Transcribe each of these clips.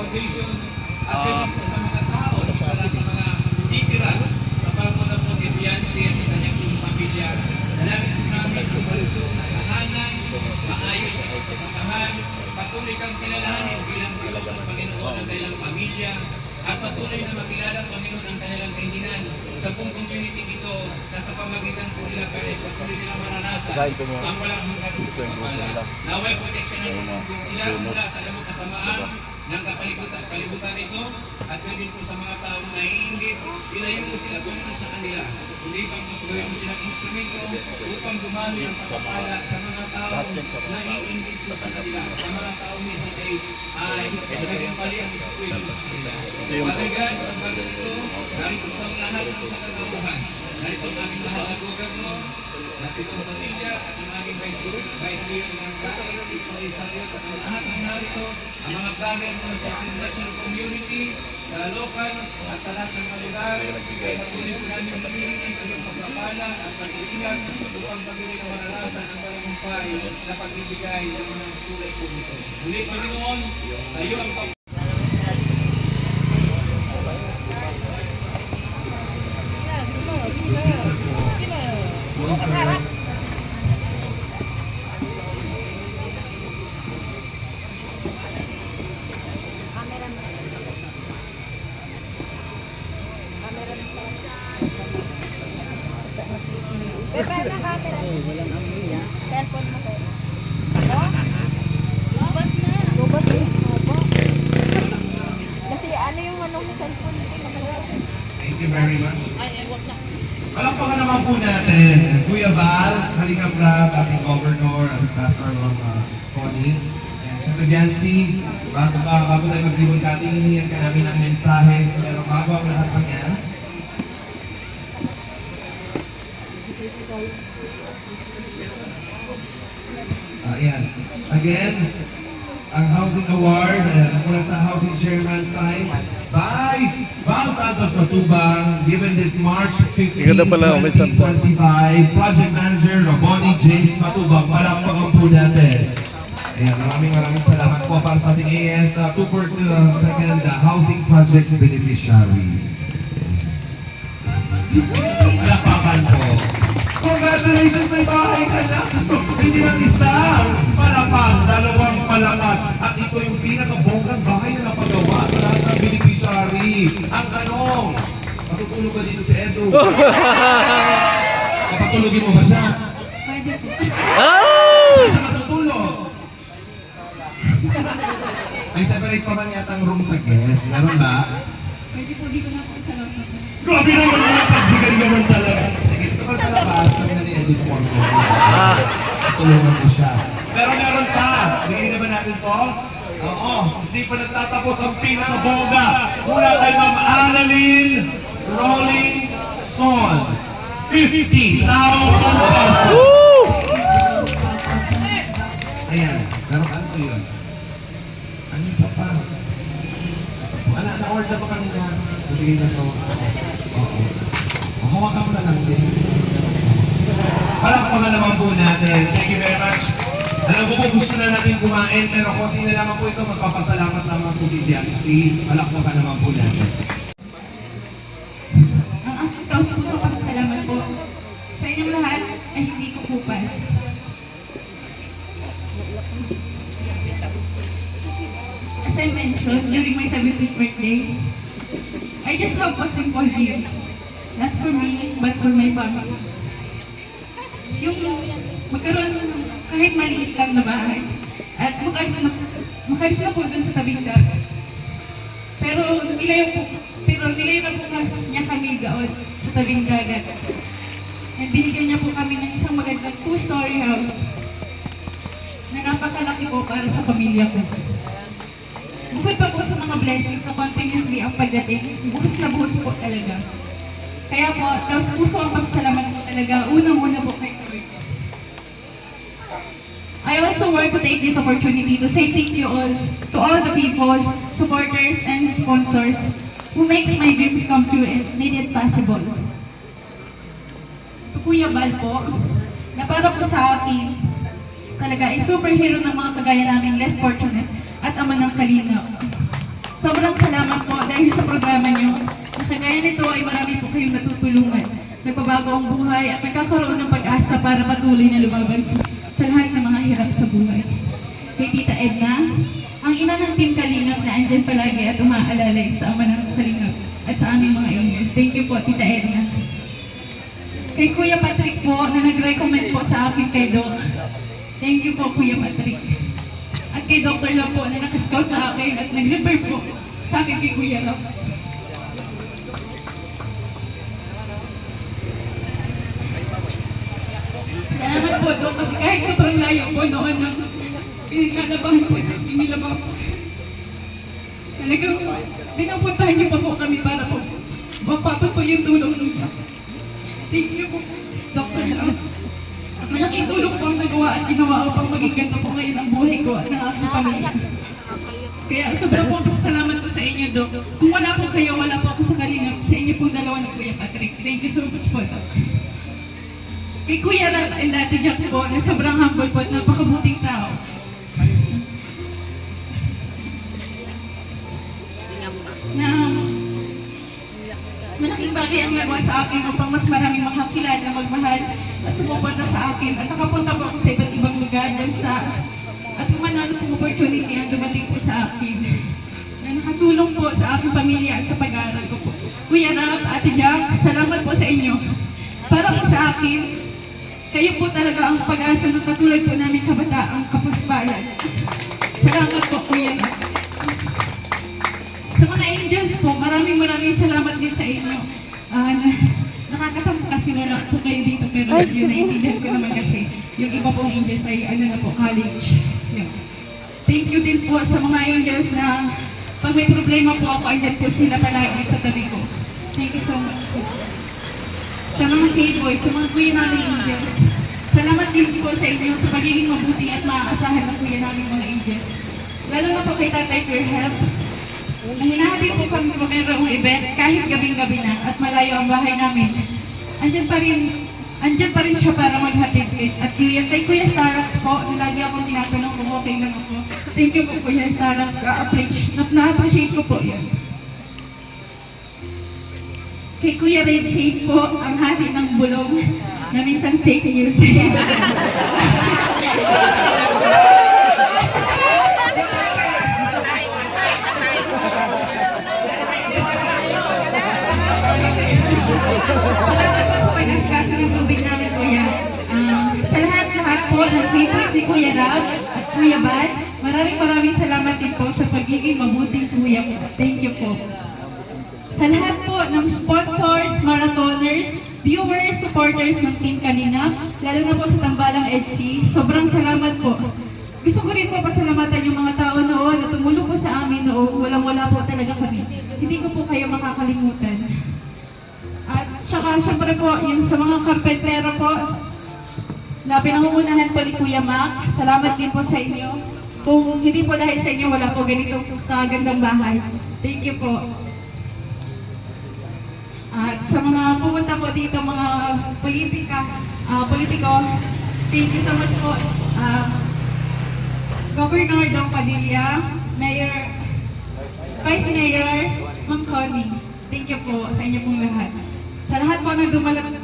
Foundation at din po sa mga tao at sa mga titiran sa pagpunta po ni Bianci at sa kanyang pamilya. Dalangin po namin ang malusog na tahanan, maayos at pagsasamahan, patuloy kang kilalahanin bilang Diyos at Panginoon ng kanilang pamilya, at patuloy na makilala ang Panginoon ang kanilang kahilingan sa buong community ito na sa pamagitan po nila patuloy nilang maranasan ang walang hanggan ng pagpapala. Naway protection ng sila mula sa lamang kasamaan ng kalibutan ito at pwede po sa mga taong naiingit, ilayo mo sila Panginoon sa kanila. Hindi pag gawin mo silang instrumento upang dumami ang pagpapala sa mga taong naiingit po sa kanila. Sa mga taong minsan ay naging mali ang situation sa kanila. Father God, sa bagay ito, narito po ang lahat ng sa kagawuhan. Narito ang aming mahal na gobernador, na si Tom Padilla at ang aming Vice Mayor ng Bakit, si Tony Saliot at ang lahat ng narito, ang mga vlogger mula sa international community, sa local at sa lahat ng mga lugar, ay patuloy po namin humihingi ng iyong pagpapala at pag-iingat upang pag-ibig na maranasan ang malamumpay na pagbibigay ng mga tulay po nito. Muli, Panginoon, sa iyo ang Kasarap. Prepare na camera. Walang amoy yan. Cellphone mo kayo. Lubat na. Lubat na. Kasi ano yung anong cellphone nito? Thank you very much. Ay, wag na. Palakpakan naman po natin Kuya Val, Kalinga Prab, ating governor, at Pastor Connie. And syempre Bianci, bago tayo mag-ribbon cutting, hihingan ka namin ng mensahe. Pero bago ang lahat ng yan, ayan. Again, ang Housing Award mula sa Housing Chairman side by Val Santos Matubang, given this March 15, 2025, Project Manager Raboni James Matubang. Palakpakan po natin. Ayan, maraming salamat po para sa ating AS 242nd Housing Project Beneficiary. Palakpakan po. Congratulations, may bahay ka na. Hindi lang isang palapag, dalawang palapag. At ito yung pinakabonggang bahay na napagawa sa lahat ng beneficiary. Ang tanong, matutulog ba dito si Edo? Kapatulogin mo ba siya? Pwede po. Saan siya matutulog? May separate pa man yatang room sa guest. Meron ba? Pwede po dito na po sa labas. Grabe naman mga pagbigay naman talaga. Sige, ito pa sa labas. Kami na ni Edo sa porto. Tulungan ko siya. Pero meron pa. Bigay na ba natin to? Oo. Hindi pa nagtatapos ang pinakabongga. Mula kay Ma'am Annalyn Rolling Son. 50,000 pesos. Ayan. Meron ano po yun? Ano isa pa? Na-order na pa kanina. Bigay na to. Oo. Hawakan mo na lang din. Palakpakan naman po natin. Thank you very much. Alam ko po gusto na natin kumain, pero konti na naman po ito. Magpapasalamat naman po si Bianci. Palakpakan naman po natin. Ang aking taus-pusong pasasalamat po sa inyong lahat ay hindi ko kupas. As I mentioned during my 17th birthday, I just have a simple dream. Not for me, but for my family. Yung magkaroon ng kahit maliit lang na bahay at makalis na po dun sa tabing dagat. Pero nilayo na po niya kami doon sa tabing dagat. At binigyan niya po kami ng isang magandang 2-story house na napakalaki po para sa pamilya ko. Bukod pa po sa mga blessings na continuously ang pagdating, buhos na buhos po talaga. Kaya po, taos puso ang pasasalamat po talaga, unang-una po kay Lord. I also want to take this opportunity to say thank you all to all the people, supporters, and sponsors who makes my dreams come true and made it possible. To Kuya Val po, na para po sa akin, talaga ay superhero ng mga kagaya naming less fortunate at ama ng Kalingap. dahil sa programa nyo, na kagaya nito ay marami po kayong natutulungan. Nagbabago ang buhay at nagkakaroon ng pag-asa para patuloy na lumaban sa lahat ng mga hirap sa buhay. Kay Tita Edna, ang ina ng Team Kalingap na andyan palagi at umaalalay sa ama ng Kalingap at sa aming mga angels. Thank you po, Tita Edna. Kay Kuya Patrick po, na nag-recommend po sa akin kay Doc. Thank you po, Kuya Patrick. At kay Dr. Love po, na nakascout sa akin at nag-refer po sa akin kay Kuya Love. Salamat po, Doc, kasi kahit sobrang layo po noon ng pinagkalabahan po, pinilabang po. Talagang pinapuntahan niyo pa po kami para po magpapat po yung tulong niyo. Thank you po, Dr. Love. Malaking tulong po ang nagawa at ginawa upang maging ganito po ngayon ang buhay ko at ng aking pamilya. Kaya sobrang po pasasalamat ko sa inyo, Doc. Kung wala po kayo, wala po ako sa Kalingap. Sa inyo pong dalawa ni Kuya Patrick. Thank you so much po, Doc. Kay Kuya Rat and Ate Jack po, na sobrang humble po at napakabuting tao. Na malaking bagay ang nagawa sa akin upang mas maraming makakilala, magmahal at sumuporta sa akin. At nakapunta po ako sa iba't ibang lugar, bansa, at kumanalo pong opportunity ang dumating po sa akin. Na nakatulong po sa aking pamilya at sa pag-aaral ko po. Kuya Rat, Ate Jack, salamat po sa inyo. Para po sa akin, kayo po talaga ang pag-asa ng katulad po namin kabataang Kapuspalan. Salamat po, Kuya Rat. Sa mga angels po, maraming salamat din sa inyo. Nakakatampo kasi wala po kayo dito, pero yun, naiintindihan ko naman kasi yung iba pong angels ay college. Yun. Thank you din po sa mga angels na pag may problema po ako, andyan po sila palagi sa tabi ko. Thank you so much po. Sa mga K-boys, sa mga kuya namin angels, salamat din po sa inyo sa pagiging mabuti at maaasahan ng kuya namin mga angels. Lalo na po kay Tatay Kerhel, na hinahatid po kami kung mayroong event kahit gabing-gabi na at malayo ang bahay namin. Andyan pa rin siya para maghatid. At kay Kuya Starax po, na lagi akong tinatanong kung okay lang ako. Thank you po, Kuya Starax. Na-appreciate ko po yan. Kay Kuya Red Saint po, ang hati ng bulong na minsan fake news. Salamat po sa pag-askaso ng tubig namin, Kuya. Sa lahat po ng peoples ni Kuya Rab at Kuya Bad, maraming salamat din po sa pagiging mabuting kuya po. Thank you po. Sa lahat po ng sponsors, marathoners, viewers, supporters ng Team Kalingap, lalo na po sa Tambalang EDSI, sobrang salamat po. Gusto ko rin po pasalamatan yung mga tao noon na tumulong po sa amin noon. Walang-wala po talaga kami. Hindi ko po kayo makakalimutan. At saka syempre po, yung sa mga karpentero po, na pinangungunahan po ni Kuya Mac, salamat din po sa inyo. Kung hindi po dahil sa inyo, wala po ganito kagandang bahay. Thank you po. At sa mga pumunta po dito, mga politiko, thank you so much po. Governor Dong Padilla, Mayor, Vice Mayor, Ma'am Connie, thank you po sa inyo pong lahat. Sa lahat po na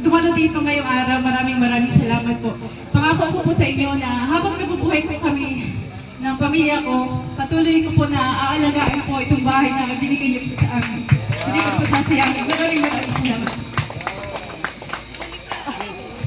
dumalo dito ngayong araw, maraming salamat po. Pangako ko po sa inyo na habang nabubuhay po kami ng pamilya ko, patuloy ko po na aalagaan po itong bahay na binigay niyo po sa amin. Hindi ko po sasayangin. Maraming salamat.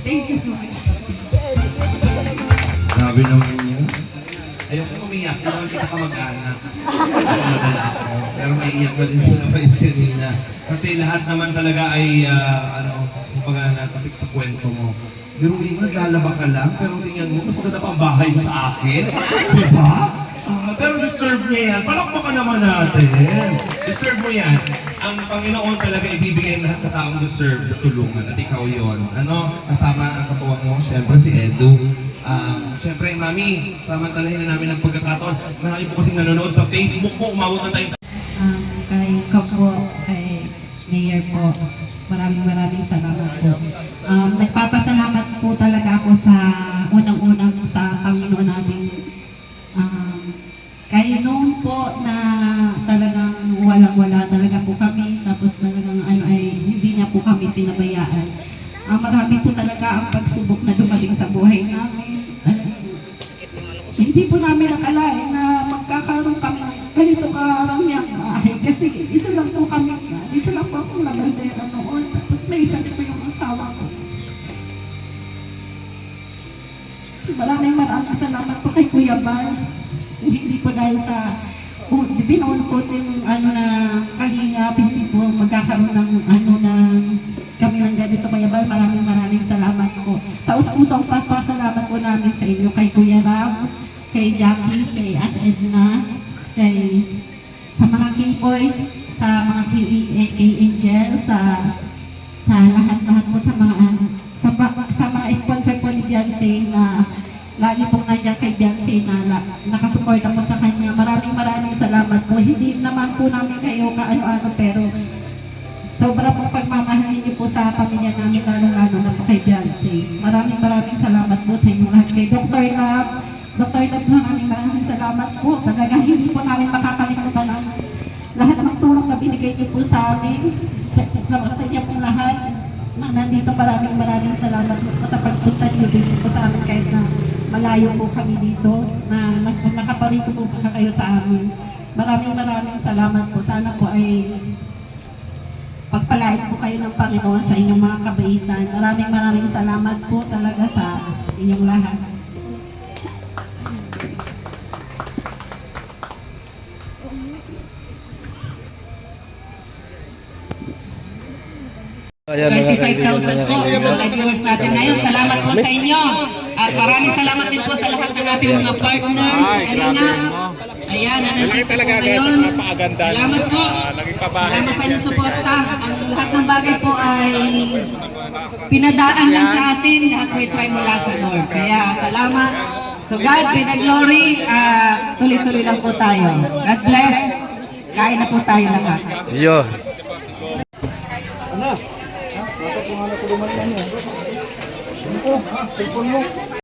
Thank you so much. Sabi naman niya, ayoko umiyak, naman kita kamag-anak. Madala ako. Pero may iyak pa din sila Vice kanina. Kasi lahat naman talaga ay, kumbaga natapik sa kwento mo. Pero mo, naglalaba ka lang, pero tingnan mo, mas maganda pa ang bahay mo sa akin. Diba? Pero deserve niya yan. Palakpakan naman natin. Deserve mo yan. Ang Panginoon talaga ibibigay lahat sa taong deserve sa tulungan. At ikaw yon. Kasama ang katuwang mo, syempre si Edu. Siyempre, Mami, samantalahin na namin ang pagkakataon. Marami po kasing nanonood sa Facebook mo, umabot na tayo. Kay Kapo, kay Mayor po, maraming salamat po. Nagpapasalamat po talaga ako sa unang-unang sa Panginoon natin. Kay noon po na talagang walang-wala talaga po kami. Tapos talagang ano ay hindi niya po kami pinabayaan. Marami po talaga ang pagsubok na dumating sa buhay namin. Hindi po namin nakalain na magkakaroon kami ng ganito karangyang bahay. Kasi isa lang po kami, isa lang po akong labandera noon. Tapos may isa po yung asawa ko. Maraming salamat po kay Kuya Bal. Hindi po dahil sa binuon po yung ano na kalingap, hindi po magkakaroon ng ano na kami ng ganito Kuya Bal. Maraming salamat po. Taos-pusong pasalamat po namin sa inyo kay Kuya Ram, kay Jackie, kay Ate Edna, sa mga K-Boys, sa mga K-Angel, sa lahat-lahat po sa mga sponsor po ni Beyonce na lagi pong nandiyan kay Beyonce na nakasuporta po sa kanya. Maraming salamat po. Hindi naman po namin kayo kaano-ano pero sobra pong pagmamahalin niyo po sa pamilya namin lalo-lalo na po kay Beyonce. Maraming salamat po sa inyo lahat. Kay Dr. Love, maraming salamat po. Talagang hindi po namin makakalimutan ang lahat ng tulong na binigay niyo po sa amin. Sa inyo po lahat na nandito. Maraming salamat po sa pagpunta niyo dito po sa amin kahit na malayo po kami dito na nakaparito po kayo sa amin. Maraming salamat po. Sana po ay pagpalain po kayo ng Panginoon sa inyong mga kabaitan. Maraming salamat po talaga sa inyong lahat. Guys, 5,000 po ang live viewers natin ngayon. Salamat po sa inyo. At maraming salamat din po sa lahat ng ating mga partners. Kalina. Ayan, nandito po ngayon. Salamat po. Salamat sa inyong suporta. Ang lahat ng bagay po ay pinadaan lang sa atin. Lahat po ito ay mula sa Lord. Kaya salamat. So God, be the glory. Tuloy-tuloy lang po tayo. God bless. Kain na po tayo lahat. Yo. Dapat kung ano ko lumayan yan. Ano ko? Telepon mo.